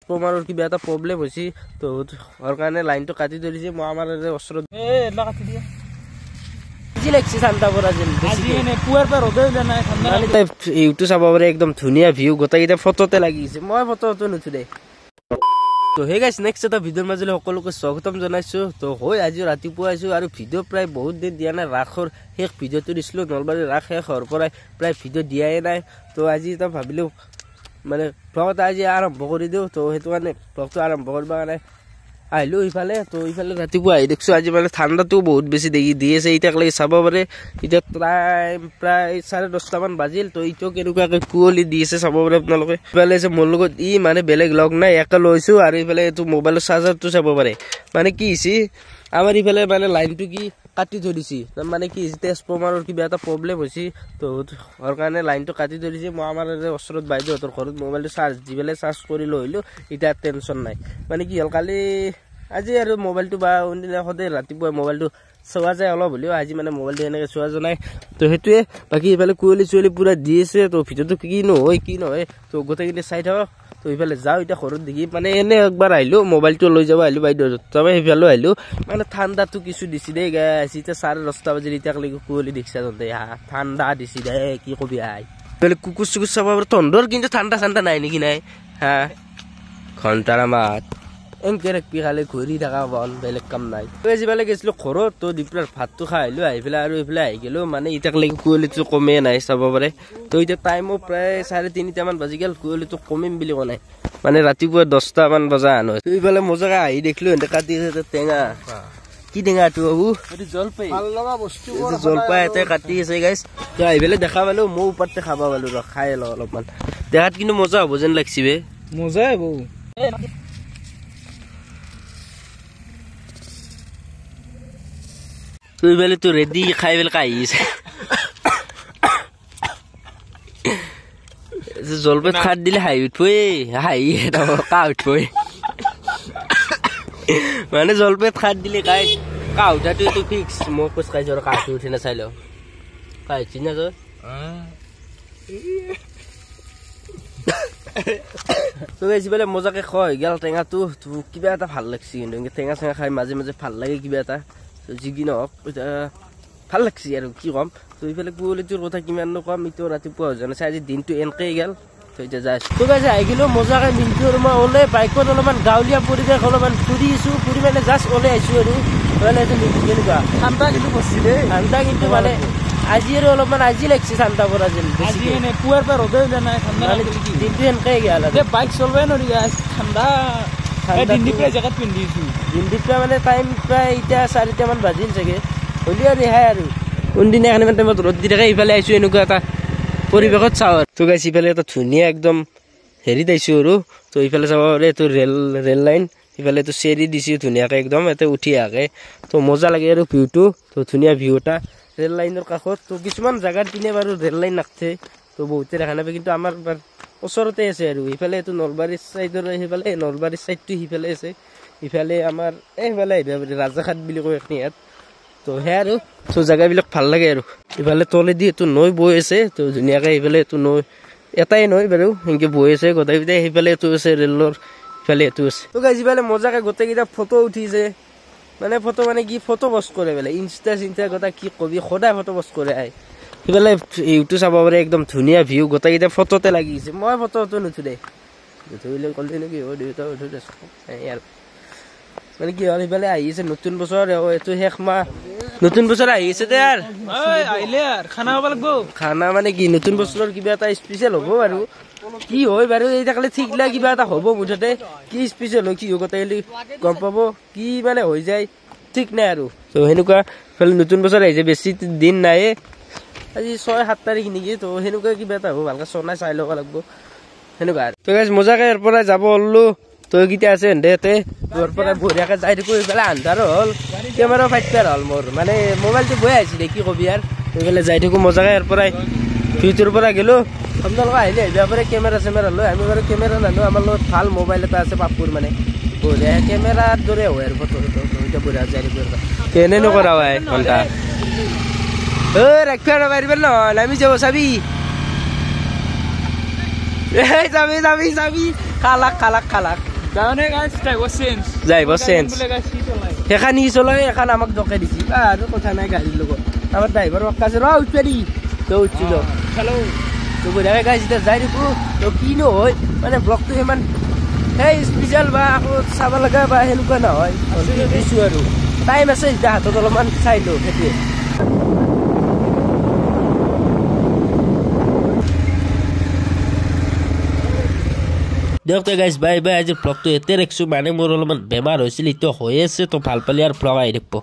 ট্ৰেন্সফৰ্মাৰৰ কিবা এটা প্ৰব্লেম হৈছে তো ঘৰ কাৰণে লাইনটো কাটি ধৰিছে মই আমাৰ ওচৰত কাটি দিয়ে আজি লাগছে ঠাণ্ডা পৰা যেন আজি এনে পুৱাৰ পৰা ৰ'দে ওলোৱা নাই ঠাণ্ডা ইউটিউব চাব পাৰে একদম ধুনীয়া ভিউ গোটেইকেইটা ফটোতে লাগিছে মই ফটোটো নুঠো দে তো হে গাইছ নেক্সট এটা ভিডিঅ'ৰ মাজলৈ সকলোকে স্বাগতম জনাইছোঁ তো হয় আজি ৰাতিপুৱা আহিছোঁ আৰু ভিডিঅ' প্ৰায় বহুত দিন দিয়া নাই ৰাসৰ শেষ ভিডিঅ'টো দিছিলোঁ নলবাৰীৰ ৰাস শেষ হোৱাৰ পৰাই প্ৰায় ভিডিঅ' দিয়াই নাই তো আজি এটা ভাবিলোঁ মানে ব্লগটা আজি আৰম্ভ কৰি দিওঁ তো সেইটো কাৰণে ব্লগটো আৰম্ভ কৰিব কাৰণে আহিলোঁ ইফালে তো ইফালে ৰাতিপুৱা আহি দেখিছোঁ আজি মানে ঠাণ্ডাটো বহুত বেছি দি আছে এতিয়ালৈকে চাব পাৰে এতিয়া প্ৰায় 10:30মান বাজিল তো এতিয়াও কেনেকুৱাকৈ কুঁৱলী দি আছে চাব পাৰে আপোনালোকে ইফালে আছে মোৰ লগত মানে বেলেগ লগ নাই একে লৈছোঁ আৰু ইফালে এইটো মোবাইলৰ চাৰ্জাৰটো চাব পাৰে মানে কি হৈছে আমাৰ ইফালে মানে লাইনটো কি কাটি ধৰিছে মানে কি ট্ৰেন্সফৰ্মাৰৰ কিবা এটা প্ৰব্লেম হৈছে তো ঘৰ কাৰণে লাইনটো কাটি ধৰিছে মই আমাৰ ওচৰত বাইদেউহঁতৰ ঘৰত মোবাইলটো চাৰ্জ দি পেলাই চাৰ্জ কৰি লৈ আহিলোঁ এতিয়া টেনশ্যন নাই মানে কি হ'ল কালি আজি আৰু মোবাইলটো বা অন্যদিনা সদায় ৰাতিপুৱা মোবাইলটো চোৱা যায় অলপ হ'লেও আজি মানে মোবাইলটো এনেকৈ চোৱা যোৱা নাই তো সেইটোৱে বাকী ইফালে কুঁৱলী পূৰা দি আছে তো ভিডিঅ'টো কি নহয় তো গোটেইখিনি চাই থাকক তো ইফালে যাওঁ এতিয়া ঘৰত দেখি মানে এনে একবাৰ আহিলোঁ মোবাইলটো লৈ যাব আহিলোঁ বাইদেউ তাৰপৰা সেইফালে আহিলোঁ মানে ঠাণ্ডাটো কিছু দিছে দেই গাইছ এতিয়া 10:30 বাজিল এতিয়ালৈকে কুঁৱলী দেখিছা তহঁতে ঠাণ্ডা দিছে দে কি কবি আই বেলে কুকুৰ চুকুৰ চাব পাৰে তহঁতৰ কিন্তু ঠাণ্ডা নাই নেকি নাই হা ঘণ্টাৰ মাত এনকে ৰাখবি খালি ঘূৰি থকা বন বেলেগ কাম নাই যিফালে গৈছিলোঁ ঘৰত তো দুপৰীয়াৰ ভাতটো খাই আহিলোঁ আহি পেলাই আৰু এইফালে আহি গ'লোঁ মানে এতিয়ালৈকে কুঁৱলীটো কমেই নাই চাব পাৰে তো এতিয়া টাইমো প্ৰায় 3:30মান বাজি গ'ল কুঁৱলীটো কমিম বুলি কোৱা নাই মানে ৰাতিপুৱা 10টামান বজা আনো এইফালে মজাকে আহি দেখিলোঁ সিহঁতে কাটি আছে টেঙা কি টেঙাটো বাবু জলপাই এটা কাটি আছে গাইছ তো আহি পেলাই দেখা পালোঁ মই ওপৰতে খাব পালোঁ খাই লওঁ অলপমান দেখাত কিন্তু মজা হ'ব যেন লাগছি বে মজাই হ'ব তুই বেলে তো রেডি খাই বেলে আহিছে জলপাই খাট দিলে হাঁহি উঠবই কা উঠবই মানে জলপাই খাট দিলে কাই কা উঠাটো এইটো ফিক্স মই খোজ খাইছো আৰু কাটো উঠি নাচাই ল কাই চিনা তই তো বেলে মজাকে খয় গেল টেঙাটো কিবা এটা ভাল লাগছে কিন্তু টেঙা চেঙা খাই মাজে মাজে ভাল লাগে কিবা এটা যি কি নহওক ভাল লাগছে আৰু কি ক'ম তো এইফালে কুঁৱলীটোৰ কথা কিমাননো ক'ম এইটো ৰাতিপুৱা হৈ যোৱা নাছে আজি দিনটো এনেকেই গ'ল তো এতিয়া যাই তো গাইছে আহি গ'লোঁ মজাকে মিনিটো আৰু মই ওলাই বাইকত অলপমান গাঁৱলীয়া পৰিৱেশ অলপমান ফুৰি মানে জাষ্ট ওলাই আহিছোঁ আৰু নহ'লে এইটো মিনিটো কেনেকুৱা ঠাণ্ডা কিন্তু পৰছি দেই ঠাণ্ডা কিন্তু মানে আজি আৰু অলপমান আজি লাগছে ঠাণ্ডা পৰা যেন আজি এনে পুৱাৰ পৰা ৰ'দে ওলোৱা নাই ঠাণ্ডা দিনটো এনেকেই গ'ল বাইক চলবাই নোৱাৰি ঠাণ্ডা জেগাত পিন্ধিছোঁ দিনটো মানে টাইম প্ৰায় এতিয়া 4টামান বাজিল চাগে হ'লেও ৰেহাই আৰু কোনদিনা এখন টাইমত ৰ'দ দি থাকে ইফালে আহিছোঁ এনেকুৱা এটা পৰিৱেশত চাওঁ আৰু তো গাইছ ইফালে এটা ধুনীয়া একদম হেৰিত আহিছোঁ আৰু তো ইফালে চাব পাৰে এইটো ৰেল লাইন ইফালে এইটো চেৰি দিছোঁ ধুনীয়াকৈ একদম ইয়াতে উঠি আহে তো মজা লাগে আৰু ভিউটো তো ধুনীয়া ভিউ এটা ৰেল লাইনৰ কাষত তো কিছুমান জেগাত পিনে বাৰু ৰেল লাইন নাথাকে তো বহুতে দেখা নাপায় কিন্তু আমাৰ ওচৰতে আছে আৰু ইফালে এইটো নলবাৰীৰ চাইডৰ সেইফালে নলবাৰীৰ চাইডটো সিফালে আছে ইফালে আমাৰ এইফালে ৰাজাঘাট বুলি কয় এখন ইয়াত তো সেয়া আৰু তো জেগাবিলাক ভাল লাগে আৰু ইফালে তলেদি এইটো নৈ বৈ আছে তো ধুনীয়াকৈ ইফালে এইটো নৈ এটাই নৈ বাৰু সেনেকৈ বৈ আছে গোটেইকেইটাই সেইফালে এইটো আছে ৰেলৰ ইফালে এইটো আছে তো গাইছ ইফালে মজাকৈ গোটেইকেইটা ফটো উঠিছে মানে ফটো মানে কি ফটো পষ্ট কৰে বোলে ইনষ্টা গোটেই কি কবি সদায় ফটো পষ্ট কৰে আই সিফালে ইউটিউব চাব পাৰে একদম ধুনীয়া ভিউ গোটেইকেইটা ফটোতে লাগিছে মই ফটোটো নুঠো দে নুঠুলে ক'লে কি হ'ব দেউতা উঠো দে আৰু মানে কি হ'ল সিফালে আহিছে নতুন বছৰ এইটো শেষ মাহ নতুন বছৰ আহিছে দে আৰু আহিলে আৰু খানা হ'ব লাগিব খানা মানে কি নতুন বছৰৰ কিবা এটা স্পেচিয়েল হ'ব বাৰু কি হয় বাৰু এই থাকিলে ঠিক লাগে কিবা এটা হ'ব মুঠতে কি স্পেচিয়েল হয় কি হ'ব গোটেই গম পাব কি মানে হৈ যায় ঠিক নাই আৰু তো সেনেকুৱা ইফালে নতুন বছৰ আহিছে বেছি দিন নাই আজি 6-7 তাৰিখ নেকি তো সেনেকুৱা কিবা এটা হ'ব ভালকৈ চনাই চাই ল'ব লাগিব সেনেকুৱা আৰু তো গাইছ মজাকৈ ইয়াৰ পৰা যাব ওলালোঁ তো কেতিয়া আছে সিহঁতে তোৰ পৰা বঢ়িয়াকৈ যাই থাকোঁ এইফালে আন্ধাৰো হ'ল কেমেৰা ফাইটাৰ হ'ল মোৰ মানে মোবাইলটো বৈ আহিছিলে কি কবি আৰু এইফালে যাই থাকোঁ মজাকৈ ইয়াৰ পৰাই ভিউটোৰ পৰা গ'লোঁ আপোনালোকে আহিলে আহিব পাৰে কেমেৰা চেমেৰা লৈ আমি বাৰু কেমেৰা নানো আমাৰ লগত ভাল মোবাইল এটা আছে পাপুৰ মানে বঢ়িয়া কেমেৰাৰ দৰে হয় আৰু ফটো এতিয়া বঢ়িয়া যাই থাকোঁ কেনে নকৰা হয় ঘণ্টা ৰাখিব পাৰিব নহয় নামি যাব চাবি যাবি খালাক জানে গাইছ ড্ৰাইভাৰ চেঞ্জ সেইখান ই চলাই এখন আমাক জকাই দিছি আৰু কথা নাই গাড়ীৰ লগত আমাৰ ড্ৰাইভাৰ কাছে ৰ উঠে দি তই উঠি ল তো বঢ়িয়াকৈ গাইছ এতিয়া যাই দিব তো কিনো হয় মানে ব্লগটো সিমান সেই স্পেচিয়েল বা আকৌ চাব লগা বা সেনেকুৱা নহয় দিছোঁ আৰু টাইম আছে এতিয়া হাতত অলপমান চাই লওঁ সেইটোৱে দিয়ক তো গাইজ বাই বাই আজি ব্লগটো এতে ৰাখিছোঁ মানে মোৰ অলপমান বেমাৰ হৈছিল এতিয়া হৈ আছে তো ভাল পালে আৰু ব্লগ আহি থাকিব